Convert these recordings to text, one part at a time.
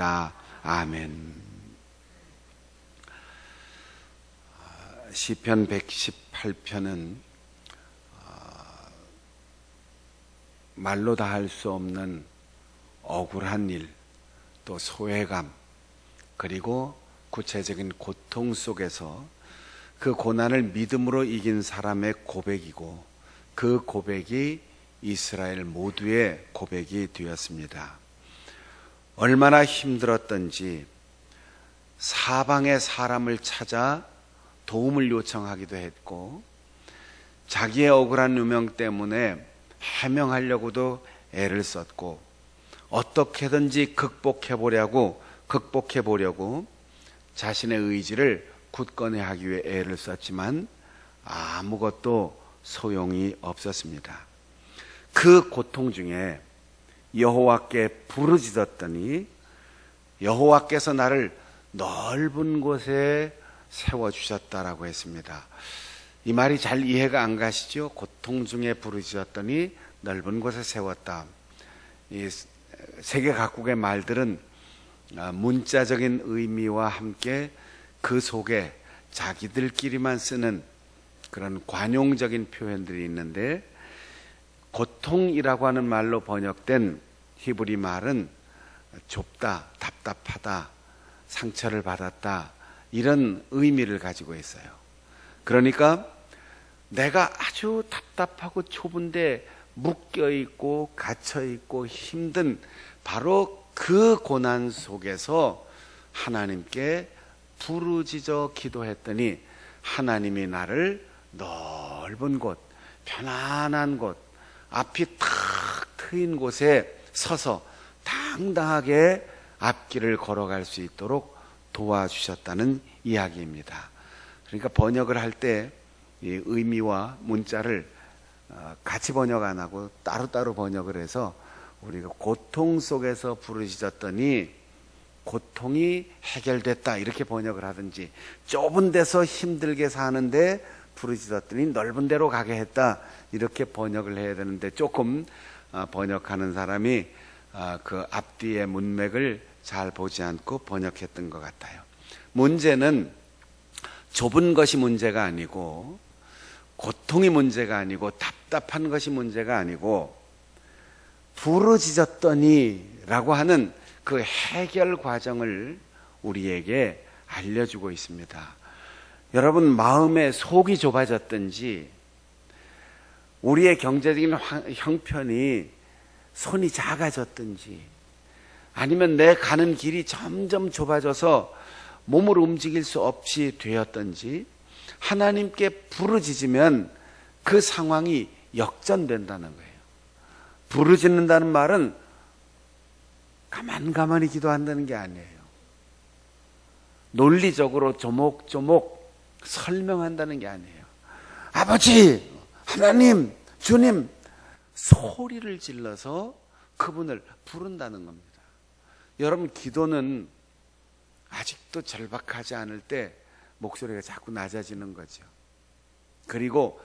기도드립니다. 아멘. 시편 118편은 말로 다 할 수 없는 억울한 일, 또 소외감, 그리고 구체적인 고통 속에서 그 고난을 믿음으로 이긴 사람의 고백이고, 그 고백이 이스라엘 모두의 고백이 되었습니다. 얼마나 힘들었던지 사방의 사람을 찾아 도움을 요청하기도 했고, 자기의 억울한 누명 때문에 해명하려고도 애를 썼고, 어떻게든지 극복해보려고 자신의 의지를 굳건히 하기 위해 애를 썼지만 아무것도 소용이 없었습니다. 그 고통 중에 여호와께 부르짖었더니 여호와께서 나를 넓은 곳에 세워주셨다라고 했습니다. 이 말이 잘 이해가 안 가시죠? 고통 중에 부르짖었더니 넓은 곳에 세웠다. 이 세계 각국의 말들은 문자적인 의미와 함께 그 속에 자기들끼리만 쓰는 그런 관용적인 표현들이 있는데, 고통이라고 하는 말로 번역된 히브리 말은 좁다, 답답하다, 상처를 받았다, 이런 의미를 가지고 있어요. 그러니까 내가 아주 답답하고 좁은데 묶여있고 갇혀있고 힘든 바로 그 고난 속에서 하나님께 부르짖어 기도했더니 하나님이 나를 넓은 곳, 편안한 곳, 앞이 탁 트인 곳에 서서 당당하게 앞길을 걸어갈 수 있도록 도와주셨다는 이야기입니다. 그러니까 번역을 할 때 이 의미와 문자를 같이 번역 안 하고 따로따로 번역을 해서 우리가 고통 속에서 부르짖었더니 고통이 해결됐다 이렇게 번역을 하든지, 좁은 데서 힘들게 사는데 부르짖었더니 넓은 데로 가게 했다 이렇게 번역을 해야 되는데, 조금 번역하는 사람이 그 앞뒤의 문맥을 잘 보지 않고 번역했던 것 같아요. 문제는 좁은 것이 문제가 아니고, 고통이 문제가 아니고, 답답한 것이 문제가 아니고, 부르짖었더니 라고 하는 그 해결 과정을 우리에게 알려주고 있습니다. 여러분, 마음의 속이 좁아졌든지, 우리의 경제적인 형편이 손이 작아졌든지, 아니면 내 가는 길이 점점 좁아져서 몸을 움직일 수 없이 되었든지, 하나님께 부르짖으면 그 상황이 역전된다는 거예요. 부르짖는다는 말은 가만히 기도한다는 게 아니에요. 논리적으로 조목조목 설명한다는 게 아니에요. 아버지, 하나님, 주님, 소리를 질러서 그분을 부른다는 겁니다. 여러분, 기도는 아직도 절박하지 않을 때 목소리가 자꾸 낮아지는 거죠. 그리고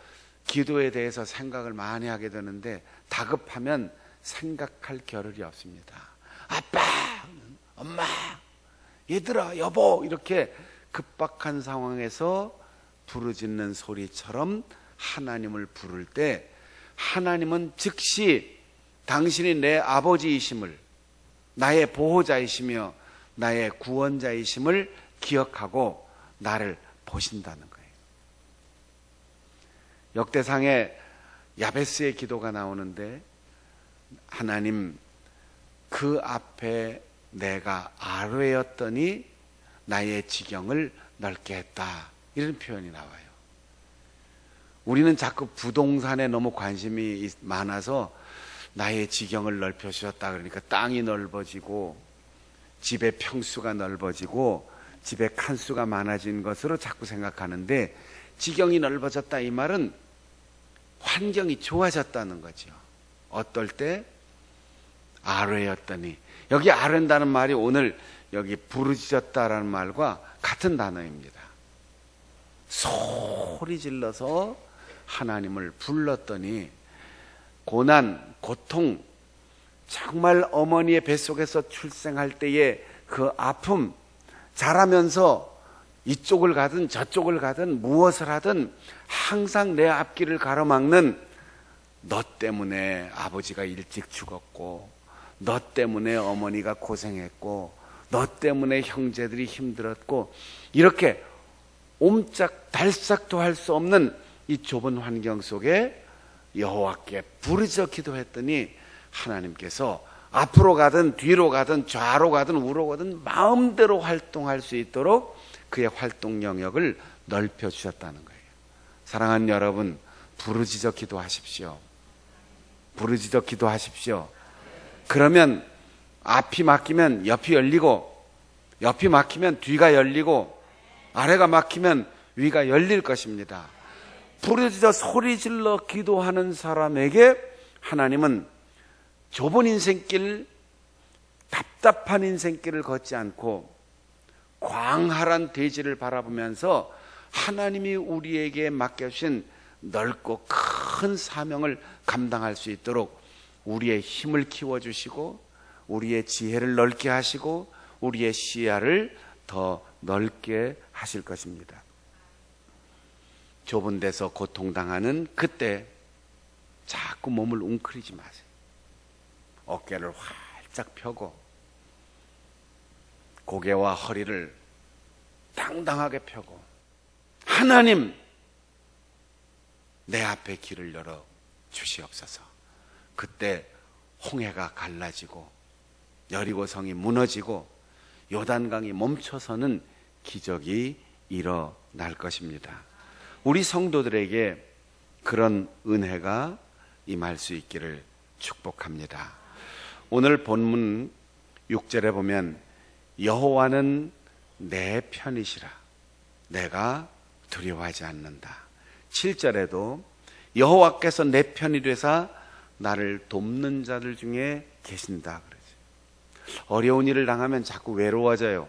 기도에 대해서 생각을 많이 하게 되는데, 다급하면 생각할 겨를이 없습니다. 아빠, 엄마, 얘들아, 여보, 이렇게 급박한 상황에서 부르짖는 소리처럼 하나님을 부를 때, 하나님은 즉시 당신이 내 아버지이심을, 나의 보호자이시며 나의 구원자이심을 기억하고 나를 보신다는 거예요. 역대상에 야베스의 기도가 나오는데, 하나님, 그 앞에 내가 아뢰었더니 나의 지경을 넓게 했다, 이런 표현이 나와요. 우리는 자꾸 부동산에 너무 관심이 많아서 나의 지경을 넓혀주셨다 그러니까 땅이 넓어지고 집의 평수가 넓어지고 집의 칸수가 많아진 것으로 자꾸 생각하는데, 지경이 넓어졌다 이 말은 환경이 좋아졌다는 거죠. 어떨 때? 아뢰었더니, 여기 아뢰다는 말이 오늘 여기 부르짖었다라는 말과 같은 단어입니다. 소리 질러서 하나님을 불렀더니 고난, 고통, 정말 어머니의 뱃속에서 출생할 때의 그 아픔, 자라면서 이쪽을 가든 저쪽을 가든 무엇을 하든 항상 내 앞길을 가로막는 너 때문에 아버지가 일찍 죽었고, 너 때문에 어머니가 고생했고, 너 때문에 형제들이 힘들었고, 이렇게 옴짝달싹도 할 수 없는 이 좁은 환경 속에 여호와께 부르짖어 기도했더니 하나님께서 앞으로 가든 뒤로 가든 좌로 가든 우로 가든 마음대로 활동할 수 있도록 그의 활동 영역을 넓혀 주셨다는 거예요. 사랑하는 여러분, 부르짖어 기도하십시오. 부르짖어 기도하십시오. 그러면 앞이 막히면 옆이 열리고, 옆이 막히면 뒤가 열리고, 아래가 막히면 위가 열릴 것입니다. 부르짖어 소리질러 기도하는 사람에게 하나님은 좁은 인생길, 답답한 인생길을 걷지 않고 광활한 대지를 바라보면서 하나님이 우리에게 맡겨주신 넓고 큰 사명을 감당할 수 있도록 우리의 힘을 키워주시고, 우리의 지혜를 넓게 하시고, 우리의 시야를 더 넓게 하실 것입니다. 좁은 데서 고통당하는 그때 자꾸 몸을 웅크리지 마세요. 어깨를 활짝 펴고 고개와 허리를 당당하게 펴고, 하나님, 내 앞에 길을 열어 주시옵소서. 그때 홍해가 갈라지고 여리고성이 무너지고 요단강이 멈춰서는 기적이 일어날 것입니다. 우리 성도들에게 그런 은혜가 임할 수 있기를 축복합니다. 오늘 본문 6절에 보면 여호와는 내 편이시라, 내가 두려워하지 않는다. 7절에도 여호와께서 내 편이 되사 나를 돕는 자들 중에 계신다 그러죠. 어려운 일을 당하면 자꾸 외로워져요.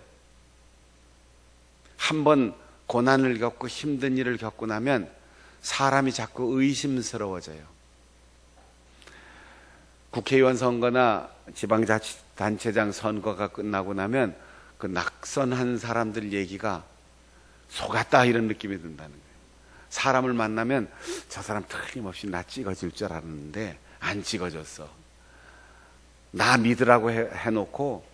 한번 고난을 겪고 힘든 일을 겪고 나면 사람이 자꾸 의심스러워져요. 국회의원 선거나 지방자치단체장 선거가 끝나고 나면 그 낙선한 사람들 얘기가 속았다 이런 느낌이 든다는 거예요. 사람을 만나면 저 사람 틀림없이 나 찍어줄 줄 알았는데 안 찍어줬어. 나 믿으라고 해놓고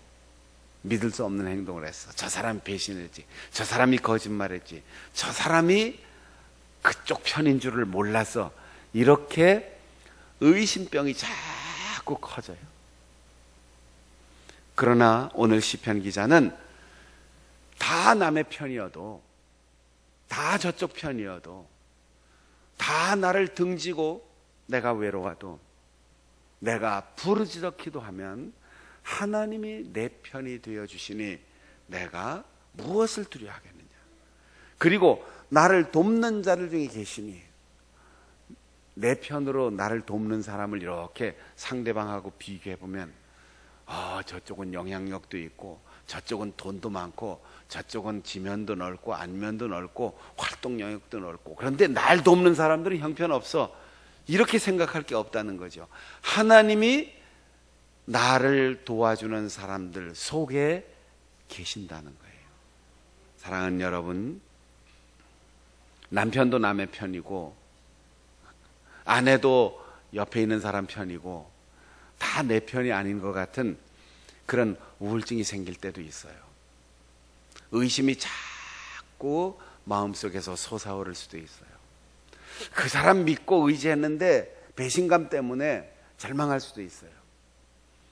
믿을 수 없는 행동을 했어. 저 사람이 배신했지, 저 사람이 거짓말했지, 저 사람이 그쪽 편인 줄을 몰라서, 이렇게 의심병이 자꾸 커져요. 그러나 오늘 시편 기자는 다 남의 편이어도, 다 저쪽 편이어도, 다 나를 등지고 내가 외로워도, 내가 부르짖어 기도하면 하나님이 내 편이 되어주시니 내가 무엇을 두려워하겠느냐. 그리고 나를 돕는 자들 중에 계시니, 내 편으로 나를 돕는 사람을 이렇게 상대방하고 비교해보면 저쪽은 영향력도 있고, 저쪽은 돈도 많고, 저쪽은 지면도 넓고 안면도 넓고 활동 영역도 넓고, 그런데 날 돕는 사람들은 형편없어, 이렇게 생각할 게 없다는 거죠. 하나님이 나를 도와주는 사람들 속에 계신다는 거예요. 사랑하는 여러분, 남편도 남의 편이고 아내도 옆에 있는 사람 편이고 다 내 편이 아닌 것 같은 그런 우울증이 생길 때도 있어요. 의심이 자꾸 마음속에서 솟아오를 수도 있어요. 그 사람 믿고 의지했는데 배신감 때문에 절망할 수도 있어요.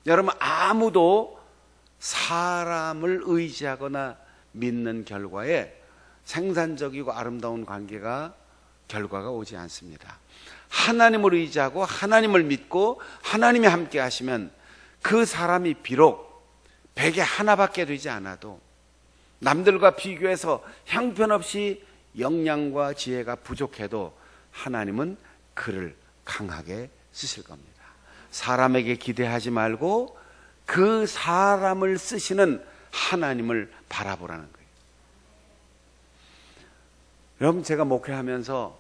여러분, 아무도 사람을 의지하거나 믿는 결과에 생산적이고 아름다운 결과가 오지 않습니다. 하나님을 의지하고 하나님을 믿고 하나님이 함께 하시면 그 사람이 비록 100에 하나밖에 되지 않아도, 남들과 비교해서 형편없이 역량과 지혜가 부족해도 하나님은 그를 강하게 쓰실 겁니다. 사람에게 기대하지 말고 그 사람을 쓰시는 하나님을 바라보라는 거예요. 여러분, 제가 목회하면서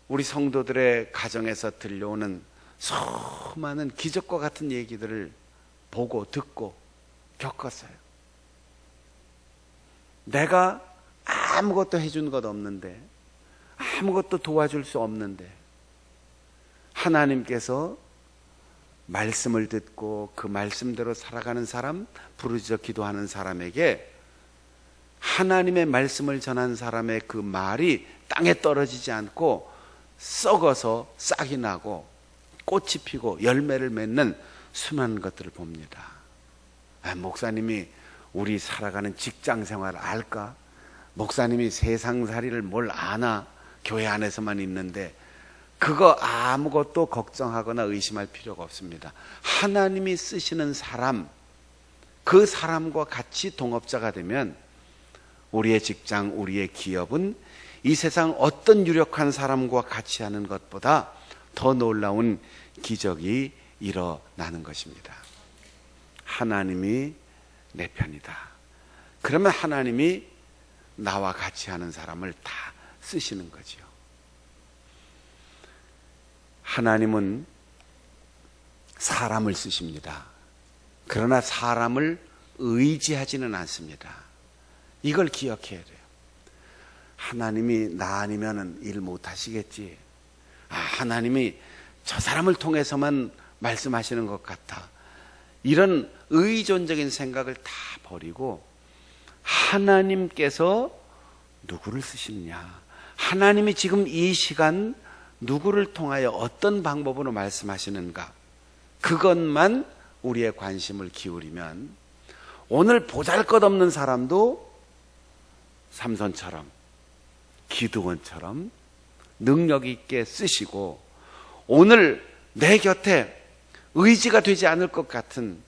우리 성도들의 가정에서 들려오는 수많은 기적과 같은 얘기들을 보고 듣고 겪었어요. 내가 아무것도 해준 것 없는데, 아무것도 도와줄 수 없는데, 하나님께서 말씀을 듣고 그 말씀대로 살아가는 사람, 부르짖어 기도하는 사람에게 하나님의 말씀을 전한 사람의 그 말이 땅에 떨어지지 않고 썩어서 싹이 나고 꽃이 피고 열매를 맺는 수많은 것들을 봅니다. 목사님이 우리 살아가는 직장 생활 알까? 목사님이 세상살이를 뭘 아나? 교회 안에서만 있는데 그거 아무것도 걱정하거나 의심할 필요가 없습니다. 하나님이 쓰시는 사람, 그 사람과 같이 동업자가 되면 우리의 직장, 우리의 기업은 이 세상 어떤 유력한 사람과 같이 하는 것보다 더 놀라운 기적이 일어나는 것입니다. 하나님이 내 편이다. 그러면 하나님이 나와 같이 하는 사람을 다 쓰시는 거지요. 하나님은 사람을 쓰십니다. 그러나 사람을 의지하지는 않습니다. 이걸 기억해야 돼요. 하나님이 나 아니면 일 못하시겠지. 하나님이 저 사람을 통해서만 말씀하시는 것 같아. 이런 의존적인 생각을 다 버리고 하나님께서 누구를 쓰시느냐, 하나님이 지금 이 시간 누구를 통하여 어떤 방법으로 말씀하시는가, 그것만 우리의 관심을 기울이면 오늘 보잘것없는 사람도 삼손처럼 기드온처럼 능력 있게 쓰시고, 오늘 내 곁에 의지가 되지 않을 것 같은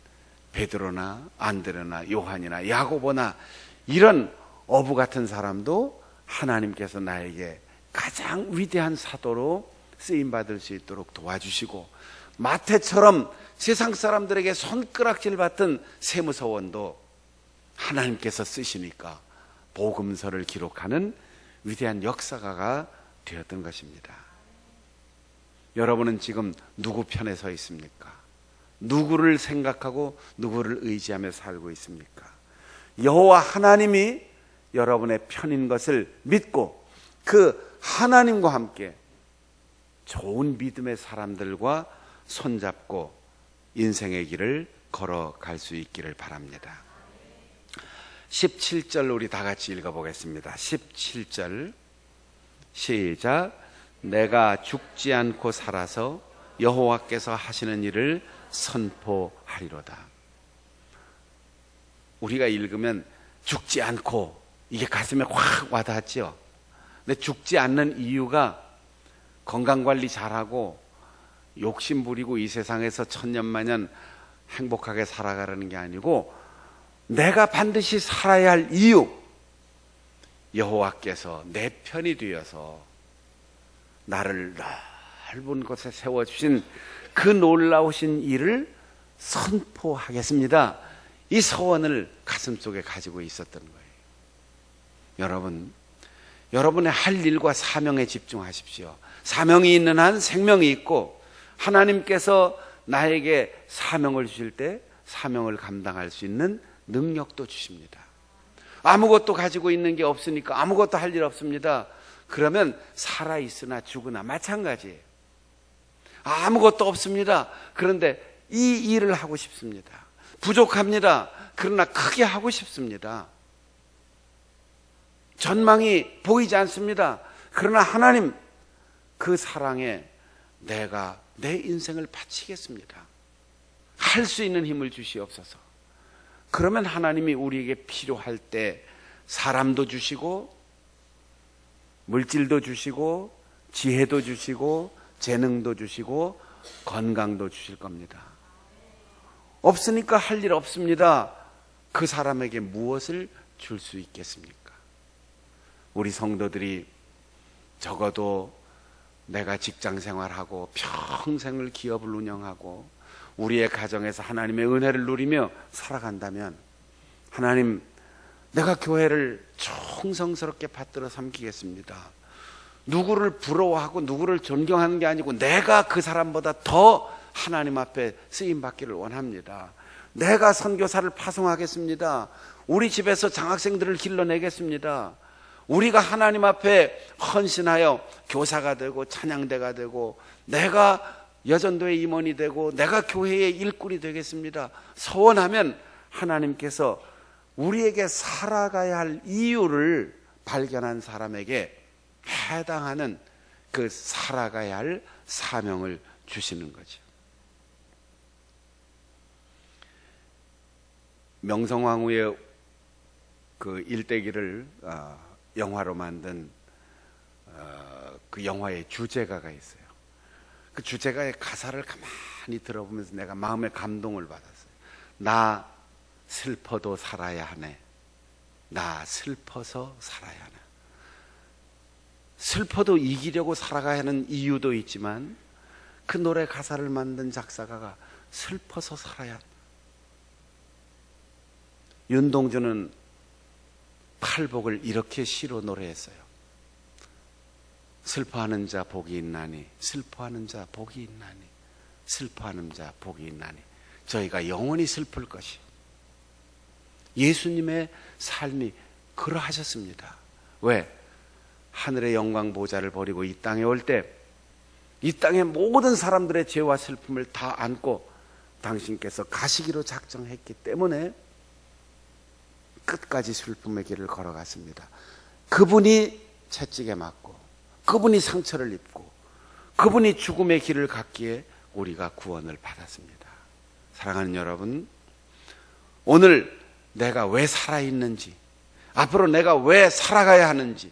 베드로나 안드레나 요한이나 야고보나 이런 어부 같은 사람도 하나님께서 나에게 가장 위대한 사도로 쓰임받을 수 있도록 도와주시고, 마태처럼 세상 사람들에게 손가락질 받던 세무서원도 하나님께서 쓰시니까 복음서를 기록하는 위대한 역사가가 되었던 것입니다. 여러분은 지금 누구 편에 서 있습니까? 누구를 생각하고 누구를 의지하며 살고 있습니까? 여호와 하나님이 여러분의 편인 것을 믿고 그 하나님과 함께 좋은 믿음의 사람들과 손잡고 인생의 길을 걸어갈 수 있기를 바랍니다. 17절 우리 다 같이 읽어보겠습니다. 17절 시작. 내가 죽지 않고 살아서 여호와께서 하시는 일을 선포하리로다. 우리가 읽으면 죽지 않고, 이게 가슴에 확 와닿죠. 근데 죽지 않는 이유가 건강관리 잘하고 욕심 부리고 이 세상에서 천년만년 행복하게 살아가라는 게 아니고, 내가 반드시 살아야 할 이유, 여호와께서 내 편이 되어서 나를 넓은 곳에 세워주신 그 놀라우신 일을 선포하겠습니다. 이 서원을 가슴속에 가지고 있었던 거예요. 여러분, 여러분의 할 일과 사명에 집중하십시오. 사명이 있는 한 생명이 있고, 하나님께서 나에게 사명을 주실 때 사명을 감당할 수 있는 능력도 주십니다. 아무것도 가지고 있는 게 없으니까 아무것도 할 일 없습니다. 그러면 살아있으나 죽으나 마찬가지예요. 아무것도 없습니다. 그런데 이 일을 하고 싶습니다. 부족합니다. 그러나 크게 하고 싶습니다. 전망이 보이지 않습니다. 그러나 하나님, 그 사랑에 내가 내 인생을 바치겠습니다. 할 수 있는 힘을 주시옵소서. 그러면 하나님이 우리에게 필요할 때 사람도 주시고 물질도 주시고 지혜도 주시고 재능도 주시고 건강도 주실 겁니다. 없으니까 할 일 없습니다. 그 사람에게 무엇을 줄 수 있겠습니까? 우리 성도들이 적어도 내가 직장 생활하고 평생을 기업을 운영하고 우리의 가정에서 하나님의 은혜를 누리며 살아간다면, 하나님, 내가 교회를 충성스럽게 받들어 섬기겠습니다. 누구를 부러워하고 누구를 존경하는 게 아니고 내가 그 사람보다 더 하나님 앞에 쓰임받기를 원합니다. 내가 선교사를 파송하겠습니다. 우리 집에서 장학생들을 길러내겠습니다. 우리가 하나님 앞에 헌신하여 교사가 되고 찬양대가 되고 내가 여전도의 임원이 되고 내가 교회의 일꾼이 되겠습니다. 서원하면 하나님께서 우리에게 살아가야 할 이유를 발견한 사람에게 해당하는 그 살아가야 할 사명을 주시는 거죠. 명성황후의 그 일대기를 영화로 만든 그 영화의 주제가가 있어요. 그 주제가의 가사를 가만히 들어보면서 내가 마음의 감동을 받았어요. 나 슬퍼도 살아야 하네. 나 슬퍼서 살아야 하네. 슬퍼도 이기려고 살아가야 하는 이유도 있지만 그 노래 가사를 만든 작사가가 슬퍼서 살아야 한다. 윤동주는 팔복을 이렇게 시로 노래했어요. 슬퍼하는 자 복이 있나니, 슬퍼하는 자 복이 있나니, 슬퍼하는 자 복이 있나니. 저희가 영원히 슬플 것이. 예수님의 삶이 그러하셨습니다. 왜? 하늘의 영광 보좌를 버리고 이 땅에 올 때 이 땅의 모든 사람들의 죄와 슬픔을 다 안고 당신께서 가시기로 작정했기 때문에 끝까지 슬픔의 길을 걸어갔습니다. 그분이 채찍에 맞고 그분이 상처를 입고 그분이 죽음의 길을 갔기에 우리가 구원을 받았습니다. 사랑하는 여러분, 오늘 내가 왜 살아있는지, 앞으로 내가 왜 살아가야 하는지,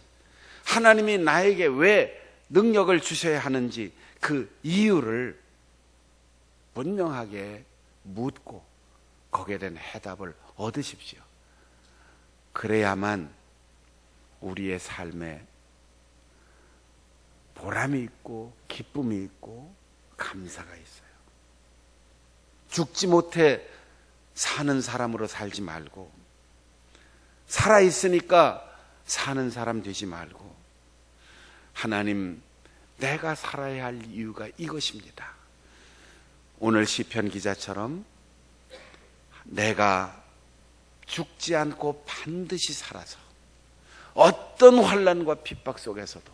하나님이 나에게 왜 능력을 주셔야 하는지 그 이유를 분명하게 묻고 거기에 대한 해답을 얻으십시오. 그래야만 우리의 삶에 보람이 있고 기쁨이 있고 감사가 있어요. 죽지 못해 사는 사람으로 살지 말고, 살아있으니까 사는 사람 되지 말고, 하나님, 내가 살아야 할 이유가 이것입니다. 오늘 시편 기자처럼 내가 죽지 않고 반드시 살아서 어떤 환난과 핍박 속에서도,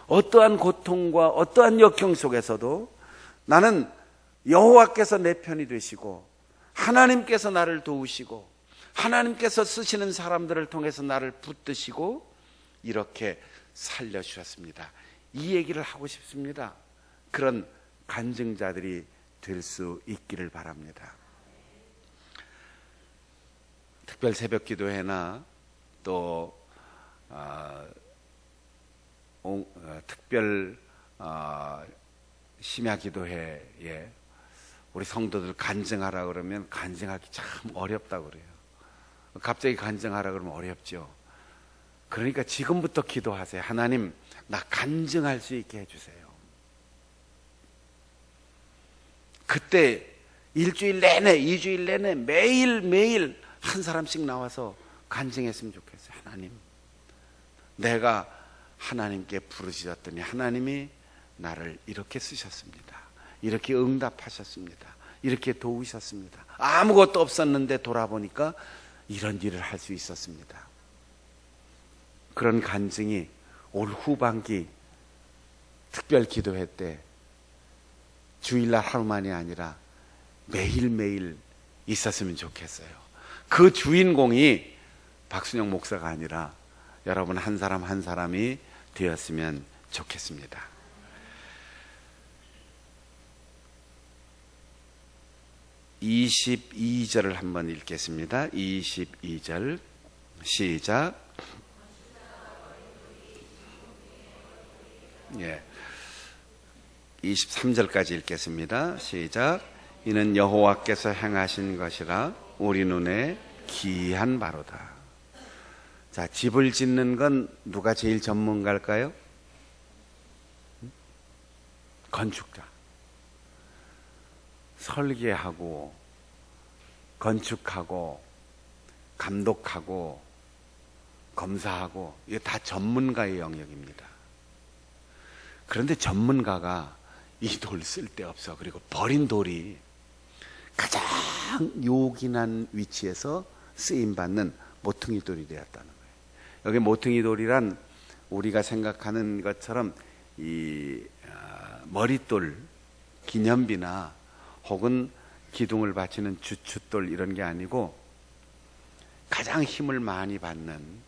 어떠한 고통과 어떠한 역경 속에서도 나는 여호와께서 내 편이 되시고 하나님께서 나를 도우시고 하나님께서 쓰시는 사람들을 통해서 나를 붙드시고 이렇게 살려주셨습니다. 이 얘기를 하고 싶습니다. 그런 간증자들이 될 수 있기를 바랍니다. 특별 새벽 기도회나 또 특별 심야 기도회에 우리 성도들 간증하라 그러면 간증하기 참 어렵다고 그래요. 갑자기 간증하라 그러면 어렵죠. 그러니까 지금부터 기도하세요. 하나님, 나 간증할 수 있게 해주세요. 그때 일주일 내내, 2주일 내내 매일매일 한 사람씩 나와서 간증했으면 좋겠어요. 하나님, 내가 하나님께 부르짖었더니 하나님이 나를 이렇게 쓰셨습니다. 이렇게 응답하셨습니다. 이렇게 도우셨습니다. 아무것도 없었는데 돌아보니까 이런 일을 할 수 있었습니다. 그런 간증이 올 후반기 특별 기도회 때 주일날 하루만이 아니라 매일매일 있었으면 좋겠어요. 그 주인공이 박순영 목사가 아니라 여러분 한 사람 한 사람이 되었으면 좋겠습니다. (22절을) 한번 읽겠습니다. 22절 시작. 23절까지 읽겠습니다. 시작. 이는 여호와께서 행하신 것이라 우리 눈에 기이한 바로다. 자, 집을 짓는 건 누가 제일 전문가일까요? 건축자. 설계하고 건축하고 감독하고 검사하고 이게 다 전문가의 영역입니다. 그런데 전문가가 이 돌 쓸데없어, 그리고 버린 돌이 가장 요긴한 위치에서 쓰임받는 모퉁이 돌이 되었다는 거예요. 여기 모퉁이 돌이란 우리가 생각하는 것처럼 이 머릿돌, 기념비나 혹은 기둥을 바치는 주춧돌 이런 게 아니고 가장 힘을 많이 받는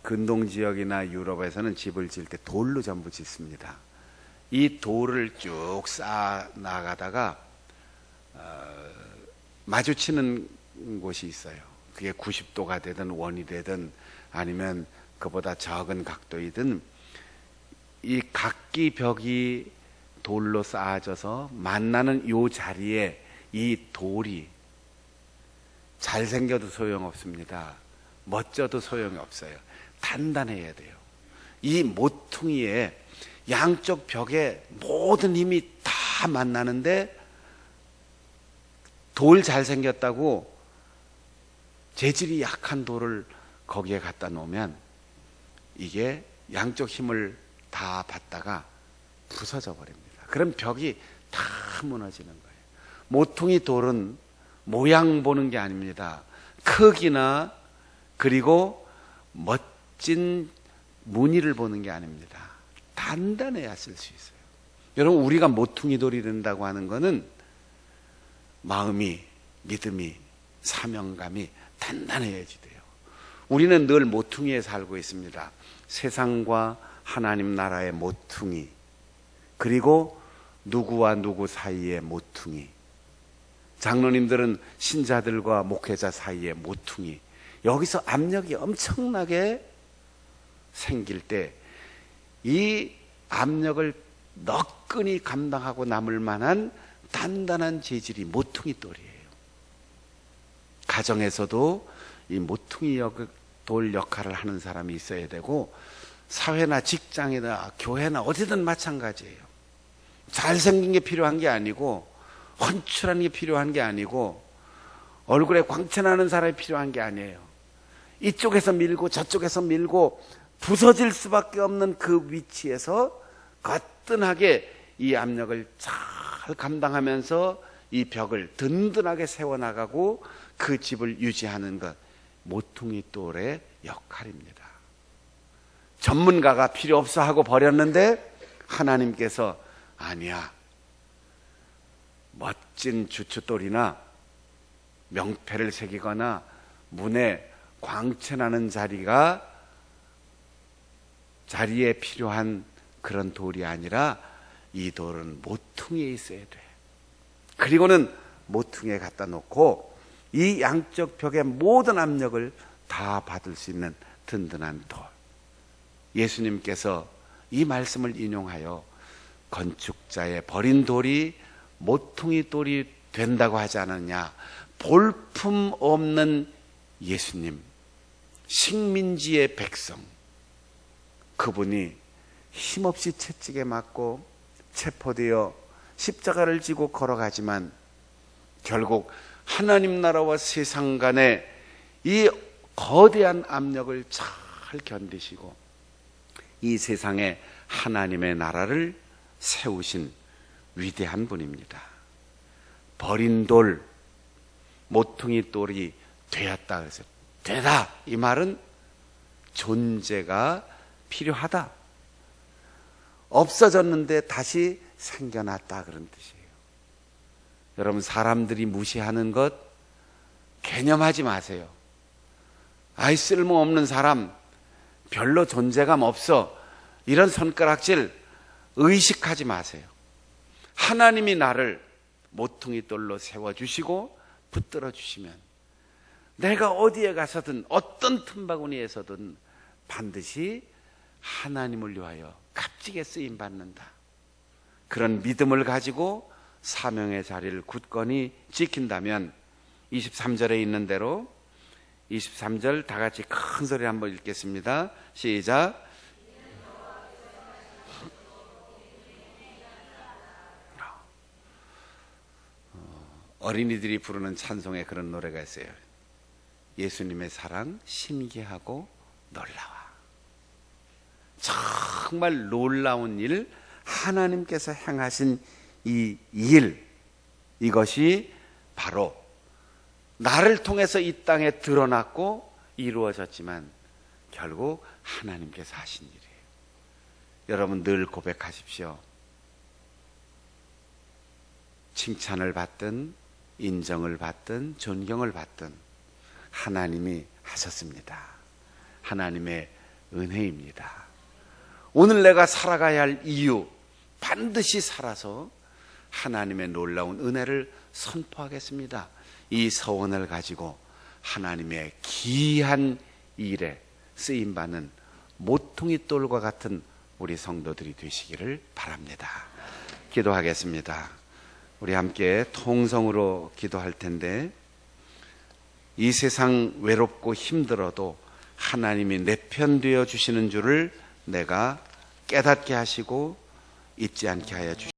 근동지역이나 유럽에서는 집을 지을 때 돌로 전부 짓습니다. 이 돌을 쭉 쌓아 나가다가 마주치는 곳이 있어요. 그게 90도가 되든 원이 되든 아니면 그보다 적은 각도이든 이 각기 벽이 돌로 쌓아져서 만나는 요 자리에 이 돌이 잘생겨도 소용없습니다. 멋져도 소용이 없어요. 단단해야 돼요. 이 모퉁이에 양쪽 벽에 모든 힘이 다 만나는데 돌 잘생겼다고 재질이 약한 돌을 거기에 갖다 놓으면 이게 양쪽 힘을 다 받다가 부서져 버립니다. 그럼 벽이 다 무너지는 거예요. 모퉁이 돌은 모양 보는 게 아닙니다. 크기나 그리고 멋진 무늬를 보는 게 아닙니다. 단단해야 쓸 수 있어요. 여러분, 우리가 모퉁이 돌이 된다고 하는 거는 마음이, 믿음이, 사명감이 단단해야지 돼요. 우리는 늘 모퉁이에 살고 있습니다. 세상과 하나님 나라의 모퉁이, 그리고 누구와 누구 사이의 모퉁이, 장로님들은 신자들과 목회자 사이의 모퉁이, 여기서 압력이 엄청나게 생길 때 이 압력을 너끈히 감당하고 남을 만한 단단한 재질이 모퉁이 돌이에요. 가정에서도 이 모퉁이 돌 역할을 하는 사람이 있어야 되고, 사회나 직장이나 교회나 어디든 마찬가지예요. 잘생긴 게 필요한 게 아니고, 훤칠한 게 필요한 게 아니고, 얼굴에 광채나는 사람이 필요한 게 아니에요. 이쪽에서 밀고 저쪽에서 밀고 부서질 수밖에 없는 그 위치에서 거뜬하게 이 압력을 잘 감당하면서 이 벽을 든든하게 세워나가고 그 집을 유지하는 것, 모퉁이 돌의 역할입니다. 전문가가 필요 없어 하고 버렸는데 하나님께서 아니야, 멋진 주춧돌이나 명패를 새기거나 문에 광채나는 자리에 필요한 그런 돌이 아니라 이 돌은 모퉁이에 있어야 돼. 그리고는 모퉁이에 갖다 놓고 이 양쪽 벽의 모든 압력을 다 받을 수 있는 든든한 돌. 예수님께서 이 말씀을 인용하여 건축자의 버린 돌이 모퉁이 돌이 된다고 하지 않았냐. 볼품 없는 예수님, 식민지의 백성, 그분이 힘없이 채찍에 맞고 체포되어 십자가를 지고 걸어가지만 결국 하나님 나라와 세상 간의 이 거대한 압력을 잘 견디시고 이 세상에 하나님의 나라를 세우신 위대한 분입니다. 버린 돌, 모퉁이 돌이 되었다 그래서 되다, 이 말은 존재가 필요하다, 없어졌는데 다시 생겨났다 그런 뜻이에요. 여러분, 사람들이 무시하는 것 개념하지 마세요. 아이, 쓸모없는 사람, 별로 존재감 없어, 이런 손가락질 의식하지 마세요. 하나님이 나를 모퉁이 돌로 세워주시고 붙들어 주시면 내가 어디에 가서든 어떤 틈바구니에서든 반드시 하나님을 위하여 값지게 쓰임받는다. 그런 믿음을 가지고 사명의 자리를 굳건히 지킨다면 23절에 있는 대로 23절 다 같이 큰 소리 한번 읽겠습니다. 시작. 어린이들이 부르는 찬송에 그런 노래가 있어요. 예수님의 사랑 신기하고 놀라워. 정말 놀라운 일, 하나님께서 행하신 이 일, 이것이 바로 나를 통해서 이 땅에 드러났고 이루어졌지만 결국 하나님께서 하신 일이에요. 여러분 늘 고백하십시오. 칭찬을 받든 인정을 받든 존경을 받든 하나님이 하셨습니다. 하나님의 은혜입니다. 오늘 내가 살아가야 할 이유, 반드시 살아서 하나님의 놀라운 은혜를 선포하겠습니다. 이 서원을 가지고 하나님의 귀한 일에 쓰임받는 모퉁이 돌과 같은 우리 성도들이 되시기를 바랍니다. 기도하겠습니다. 우리 함께 통성으로 기도할 텐데, 이 세상 외롭고 힘들어도 하나님이 내 편 되어 주시는 줄을 내가 깨닫게 하시고 잊지 않게 하여 주시옵소서.